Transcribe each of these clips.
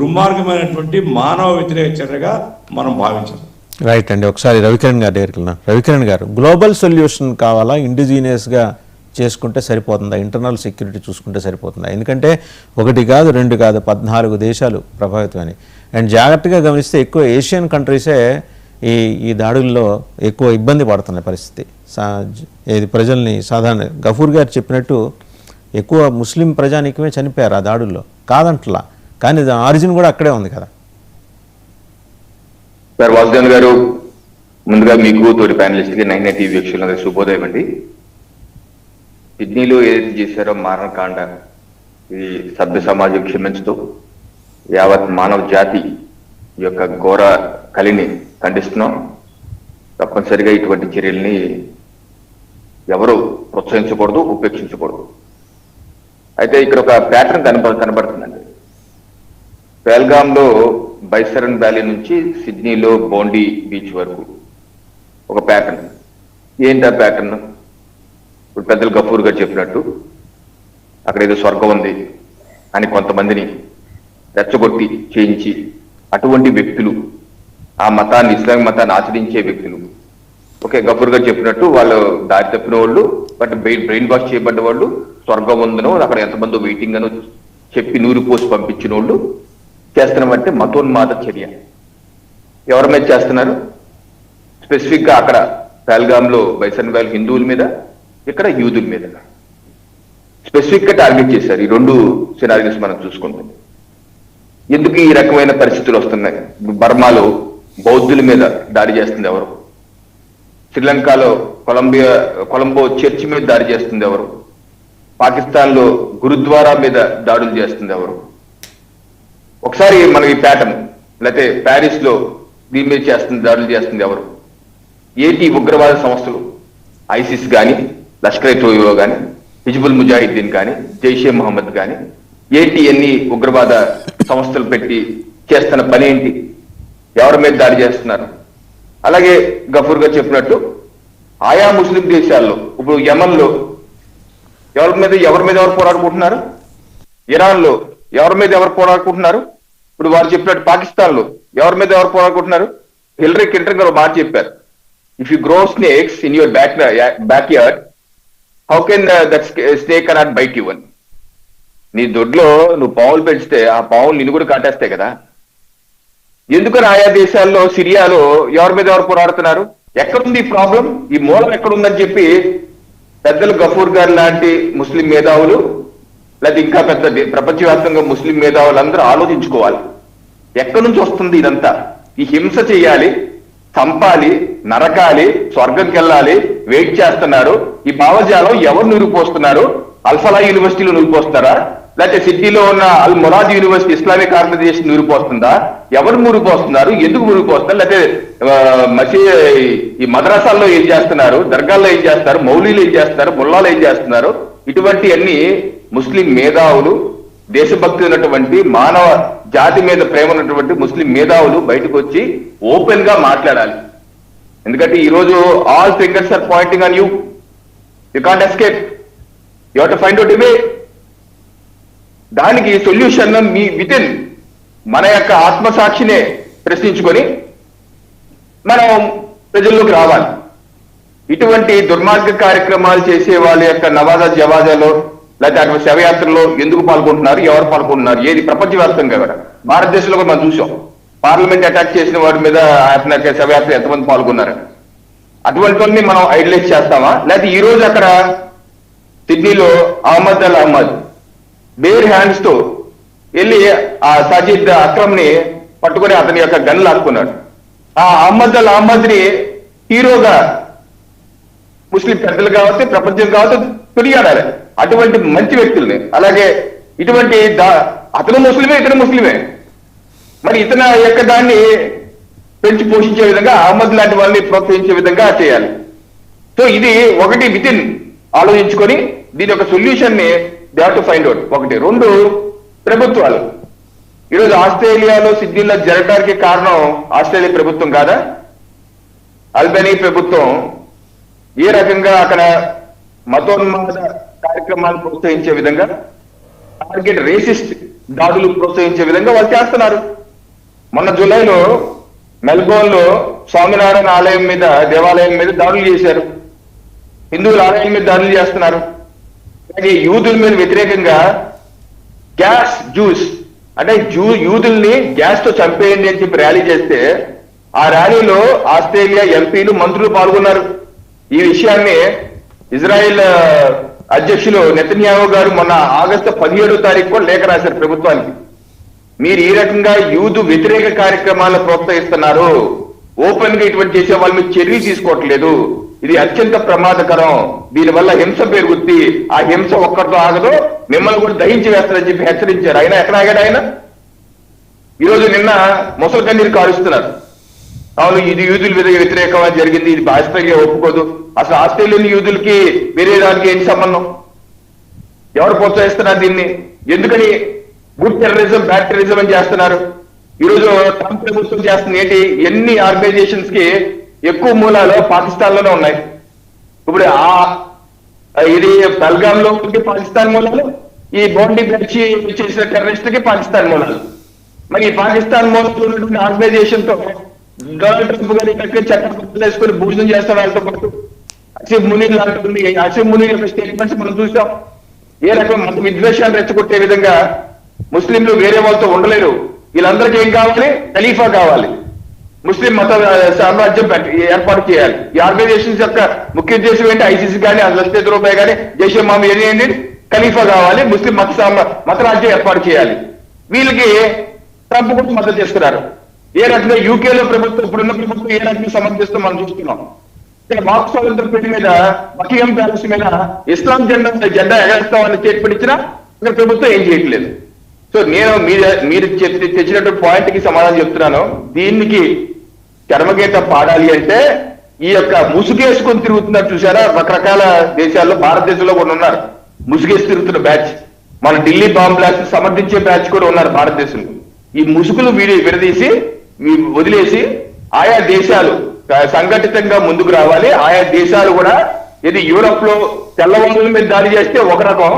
దుర్మార్గమైనటువంటి మానవ వ్యతిరేక చర్యగా మనం భావించాం. రైట్ అండి. ఒకసారి రవికిరణ్ గారి దగ్గరికి వెళ్దాం. రవికిరణ్ గారు, గ్లోబల్ సొల్యూషన్ కావాలా, ఇండిజీనియస్గా చేసుకుంటే సరిపోతుందా, ఇంటర్నల్ సెక్యూరిటీ చూసుకుంటే సరిపోతుందా? ఎందుకంటే ఒకటి కాదు రెండు కాదు 14 దేశాలు ప్రభావితమని. అండ్ జాగ్రత్తగా గమనిస్తే ఎక్కువ ఏషియన్ కంట్రీసే ఈ దాడుల్లో ఎక్కువ ఇబ్బంది పడుతున్న పరిస్థితి. ఏది ప్రజల్ని సాధారణ గఫూర్ గారు చెప్పినట్టు ఎక్కువ ముస్లిం ప్రజానీకమే చనిపోయారు ఆ దాడుల్లో, కాదంట్లా, కానీ ఆరిజిన్ కూడా అక్కడే ఉంది కదా. సార్ వాసుదేవన్ గారు, ముందుగా మీకు తోటి ప్యానలిస్ట్కి 99 టీవీ వీక్షకులందరికీ శుభోదయం అండి. సిడ్నీలో ఏదైతే చేశారో మారణకాండ, ఈ సభ్య సమాజం క్షమించుతూ యావత్ మానవ జాతి యొక్క ఘోర కలిని ఖండిస్తున్నాం. తప్పనిసరిగా ఇటువంటి చర్యల్ని ఎవరు ప్రోత్సహించకూడదు, ఉపేక్షించకూడదు. అయితే ఇక్కడ ఒక ప్యాటర్న్ కనబడుతుందండి. పెహల్గాంలో బైసరన్ వ్యాలీ నుంచి సిడ్నీలో బోండీ బీచ్ వరకు ఒక ప్యాటర్న్. ఏంటి ఆ ప్యాటర్న్? ఇప్పుడు పెద్దలు గఫూర్ గారు చెప్పినట్టు అక్కడ ఏదో స్వర్గం ఉంది అని కొంతమందిని రెచ్చగొట్టి చేయించి, అటువంటి వ్యక్తులు, ఆ మతాన్ని, ఇస్లామిక్ మతాన్ని ఆచరించే వ్యక్తులు, ఓకే గఫూర్ గారు చెప్పినట్టు వాళ్ళు దారి తప్పిన వాళ్ళు, బట్ బ్రెయిన్ వాష్ చేయబడ్డ వాళ్ళు, స్వర్గం ఉందనో అక్కడ ఎంతమంది వెయిటింగ్ అనో చెప్పి నూరు పోసి పంపించిన వాళ్ళు చేస్తున్నామంటే మతోన్మాద చర్య. ఎవరి మీద చేస్తున్నారు? స్పెసిఫిక్ గా అక్కడ పెహల్గాంలో బైసన్ వ్యాలీ హిందువుల మీద, ఇక్కడ యూదుల మీద స్పెసిఫిక్ గా టార్గెట్ చేశారు. ఈ రెండు సినారియోస్ మనం చూసుకుంటాం. ఎందుకు ఈ రకమైన పరిస్థితులు వస్తున్నాయి? బర్మాలో బౌద్ధుల మీద దాడి చేస్తుంది ఎవరు? శ్రీలంకలో కొలంబో చర్చి మీద దాడి చేస్తుంది ఎవరు? పాకిస్తాన్ లో గురుద్వారా మీద దాడులు చేస్తుంది ఎవరు? ఒకసారి మనకి ప్యాటర్న్, లేకపోతే ప్యారిస్ లో దీని మీద దాడులు చేస్తుంది ఎవరు? ఏటి ఉగ్రవాద సంస్థలు, ఐసిస్ కానీ, లష్కర్ ఎ తోయిబా కానీ, హిజ్బుల్ ముజాహిద్దీన్ కానీ, జైషే మహమ్మద్ కానీ, ఏటి ఎన్ని ఉగ్రవాద సంస్థలు పెట్టి చేస్తున్న పని ఏంటి? ఎవరి మీద దాడి చేస్తున్నారు? అలాగే గఫూర్ గారు చెప్పినట్టు ఆయా ముస్లిం దేశాల్లో, ఇప్పుడు యమన్ లో ఎవరి మీద ఎవరు పోరాడుకుంటున్నారు? ఇరాన్ లో ఎవరి మీద ఎవరు పోరాడుకుంటున్నారు? ఇప్పుడు వారు చెప్పినట్టు పాకిస్తాన్ లో ఎవరి మీద ఎవరు పోరాడుకుంటున్నారు? హిల్లరీ క్లింటన్ గారు మాట చెప్పారు, if you grow snakes in your back yard, how can that snake cannot bite you one? నీ దొడ్లో నువ్వు పావులు పెంచితే ఆ పావులు నిన్ను కూడా కాటేస్తాయి కదా. ఎందుకని ఆయా దేశాల్లో, సిరియాలో ఎవరి మీద ఎవరు పోరాడుతున్నారు? ఎక్కడుంది ఈ ప్రాబ్లం? ఈ మూలం ఎక్కడుందని చెప్పి పెద్దలు గఫూర్ గారు లాంటి ముస్లిం మేధావులు, లేదా ఇంకా పెద్ద ప్రపంచవ్యాప్తంగా ముస్లిం మేధావులు అందరూ ఆలోచించుకోవాలి. ఎక్కడి నుంచి వస్తుంది ఇదంతా? ఈ హింస చేయాలి, చంపాలి, నరకాలి, స్వర్గంకి వెళ్ళాలి, వెయిట్ చేస్తున్నారు. ఈ భావజాలం ఎవరు నిరూపోస్తున్నారు? అల్ఫలా యూనివర్సిటీలో నిరూపోస్తారా? లేకపోతే సిడ్నీలో ఉన్న అల్ మొరాద్ యూనివర్సిటీ ఇస్లామిక్ ఆర్గనైజేషన్ నిరూపోస్తుందా? ఎవరు నిరూపోస్తున్నారు? ఎందుకు నిరూపోస్తున్నారు? లేకపోతే ఈ మద్రసాల్లో ఏం చేస్తున్నారు? దర్గాల్లో ఏం చేస్తారు? మౌలీలు ఏం చేస్తున్నారు? ముల్లాలు ఏం చేస్తున్నారు? ఇటువంటి అన్ని ముస్లిం మేధావులు, దేశభక్తి ఉన్నటువంటి, మానవ జాతి మీద ప్రేమ ఉన్నటువంటి ముస్లిం మేధావులు బయటకు వచ్చి ఓపెన్ గా మాట్లాడాలి. ఎందుకంటే ఈరోజు all fingers are pointing on you. You can't escape. You have to find out a way. దానికి సొల్యూషన్ మీ వితిన్ మన యొక్క ఆత్మసాక్షినే ప్రశ్నించుకొని మనం ప్రజల్లోకి రావాలి. ఇటువంటి దుర్మార్గ కార్యక్రమాలు చేసే వాళ్ళ యొక్క నవాజా జవాజాలో, లేకపోతే అటువంటి శవయాత్రలో ఎందుకు పాల్గొంటున్నారు, ఎవరు పాల్గొంటున్నారు, ఏది ప్రపంచవ్యాప్తంగా కూడా, భారతదేశంలో కూడా మనం చూసాం. పార్లమెంట్ అటాక్ చేసిన వారి మీద అతని శవయాత్ర ఎంతమంది పాల్గొన్నారు? అటువంటి వాళ్ళని మనం ఐడలైజ్ చేస్తామా? లేకపోతే ఈ రోజు అక్కడ సిడ్నీలో అహ్మద్ బేర్ హ్యాండ్స్ తో వెళ్ళి ఆ సజీద్ అక్రమ్ ని పట్టుకుని అతని యొక్క గన్ లాక్కున్నాడు. ఆ అహ్మద్ ని హీరోగా ముస్లిం పెద్దలు కావచ్చు, ప్రపంచం కావచ్చు కొనియాడాలి అటువంటి మంచి వ్యక్తుల్ని. అలాగే ఇటువంటి అతను ముస్లిమే, ఇతను ముస్లిమే, మరి ఇతను యొక్క దాన్ని పెంచి పోషించే విధంగా అహ్మద్ లాంటి వాళ్ళని ప్రోత్సహించే విధంగా చేయాలి. సో ఇది ఒకటి వితిన్ ఆలోచించుకొని దీని యొక్క సొల్యూషన్ ని they have to find out. ఒకటి. రెండు, ప్రభుత్వాలు. ఈరోజు ఆస్ట్రేలియాలో సిడ్నీలో జరగడానికి కారణం ఆస్ట్రేలియా ప్రభుత్వం కాదా? అల్బనీ ప్రభుత్వం ఏ రకంగా అక్కడ మతోన్మాద కార్యక్రమాలు ప్రోత్సహించే విధంగా టార్గెట్ రేసిస్ట్ దాడులు ప్రోత్సహించే విధంగా వాళ్ళు చేస్తున్నారు. మొన్న జూలైలో మెల్బోర్న్ లో స్వామినారాయణ ఆలయం మీద, దేవాలయం మీద దాడులు చేశారు. హిందువుల ఆలయం మీద దాడులు చేస్తున్నారు. అలాగే యూదుల మీద వ్యతిరేకంగా గ్యాస్ జ్యూస్ అంటే యూదుల్ని గ్యాస్ తో చంపేయండి అని చెప్పి ర్యాలీ చేస్తే ఆ ర్యాలీలో ఆస్ట్రేలియా ఎంపీలు, మంత్రులు పాల్గొన్నారు. ఈ విషయాన్ని ఇజ్రాయెల్ అధ్యక్షులు నెతన్యాహు గారు మొన్న ఆగస్టు 17వ తారీఖు కూడా లేఖ రాశారు ప్రభుత్వానికి. మీరు ఈ రకంగా యూదు వ్యతిరేక కార్యక్రమాలను ప్రోత్సహిస్తున్నారు, ఓపెన్ గా ఇటువంటి చేసే వాళ్ళ మీద చర్య తీసుకోవట్లేదు, ఇది అత్యంత ప్రమాదకరం, దీనివల్ల హింస పెరుగుద్ది, ఆ హింస ఒక్కరితో ఆగదు, మిమ్మల్ని కూడా దహించి వేస్తారని చెప్పి హెచ్చరించారు. ఆయన ఎక్కడ ఆగాడు ఆయన? ఈరోజు నిన్న ముసలి కన్నీరు కారుస్తున్నారు. అవును, ఇది యూదుల మీద వ్యతిరేకంగా జరిగింది, ఇది ఆస్ట్రేలియా ఒప్పుకోదు. అసలు ఆస్ట్రేలియన్ యూదులకి వేరే దానికి ఏంటి సంబంధం? ఎవరు ప్రోత్సహిస్తున్నారు దీన్ని? ఎందుకని గుడ్ టెర్రరిజం, బ్యాడ్ టెర్రరిజం అని చేస్తున్నారు? ఈరోజు ట్రంప్ ప్రభుత్వం చేస్తుంది ఏంటి? ఎన్ని ఆర్గనైజేషన్స్ కి ఎక్కువ మూలాలు పాకిస్తాన్ లోనే ఉన్నాయి. ఇప్పుడు ఇది బల్గామ్ లో పాకిస్తాన్ మూలాలు, ఈ బోండి బ్యాచి చేసిన టెర్రరిస్ట్ కి పాకిస్తాన్ మూలాలు. మరి ఈ పాకిస్తాన్ మూలాలు ఉన్నటువంటి ఆర్గనైజేషన్ తో డొనాల్డ్ ట్రంప్ గారు ఇక్కడ చట్టం వేసుకొని భూషణం చేస్తాడు. వాళ్ళతో పాటు అసీఫ్ మునీర్ లాంటి అసీఫ్ మునీర్ యొక్క స్టేట్మెంట్స్ మనం చూసాం. ఏ రకం మత విద్వేషాలు రెచ్చగొట్టే విధంగా ముస్లింలు వేరే వాళ్ళతో ఉండలేరు, వీళ్ళందరికీ ఏం కావాలి? ఖలీఫా కావాలి, ముస్లిం మత సామ్రాజ్యం ఏర్పాటు చేయాలి. ఈ ఆర్గనైజేషన్స్ యొక్క ముఖ్య ఉద్దేశం ఏంటి? ఐసీసీ కానీ, లష్కర్ రూపాయి కానీ, జైషే మహమ్మద్ ఏంటి? ఖలీఫా కావాలి, ముస్లిం మత రాజ్యం ఏర్పాటు చేయాలి. వీళ్ళకి ట్రంప్ కూడా మద్దతు చేస్తున్నారు. ఏ రకంగా యూకేలో ప్రభుత్వం, ఇప్పుడున్న ప్రభుత్వం ఏ రకంగా సమర్థిస్తూ మనం చూస్తున్నాం. వాక్ స్వాతంత్ర పేరు మీద బకింఘమ్ ప్యాలెస్ మీద ఇస్లాం జెండా ఎగరేస్తామని చేర్పడిచ్చినా ఇక్కడ ప్రభుత్వం ఏం చేయట్లేదు. సో నేను మీరు తెచ్చినటువంటి పాయింట్ కి సమాధానం చెప్తున్నాను. దీనికి చర్మగీత పాడాలి అంటే ఈ యొక్క ముసుగేసుకొని తిరుగుతున్నారు చూసారా, రకరకాల దేశాల్లో, భారతదేశంలో కూడా ఉన్నారు ముసుగేసి తిరుగుతున్న బ్యాచ్. మన ఢిల్లీ బాంబ్ బ్లాస్ట్ సమర్థించే బ్యాచ్ కూడా ఉన్నారు భారతదేశంలో. ఈ ముసుగులు విడదీసి వదిలేసి ఆయా దేశాలు సంఘటితంగా ముందుకు రావాలి. ఆయా దేశాలు కూడా, ఇది యూరోప్ లో తెల్లవాళ్ళ మీద దాడి చేస్తే ఒక రకం,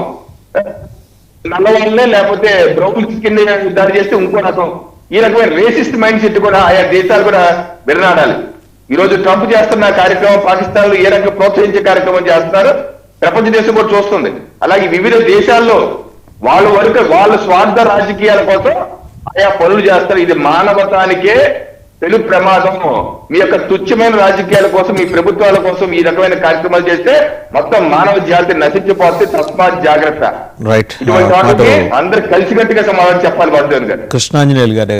నల్లవాళ్ళే లేకపోతే బ్రౌన్ కింద దాడి చేస్తే ఇంకో రకం, ఈ రకమైన రేసిస్ట్ మైండ్ సెట్ కూడా ఆయా దేశాలు కూడా విడనాడాలి. ఈ రోజు ట్రంప్ చేస్తున్న కార్యక్రమం పాకిస్తాన్ లో ఏ రకంగా ప్రోత్సహించే కార్యక్రమం చేస్తున్నారు ప్రపంచ దేశం కూడా చూస్తుంది. అలాగే వివిధ దేశాల్లో వాళ్ళ స్వార్థ రాజకీయాల కోసం ఆయా పనులు చేస్తారు. ఇది మానవతానికే పెను ప్రమాదం. మీ యొక్క తుచ్చమైన రాజకీయాల కోసం, మీ ప్రభుత్వాల కోసం ఈ రకమైన కార్యక్రమాలు చేస్తే మొత్తం మానవ జాతి నశించిపోతే తస్మాత్ జాగ్రత్త. రైట్, ఇటువంటి వాటికి అందరు కలిసికట్టుగా సమాధానం చెప్పాలి. వర్ధన్ గారు, కృష్ణాంజనేయులు గారు.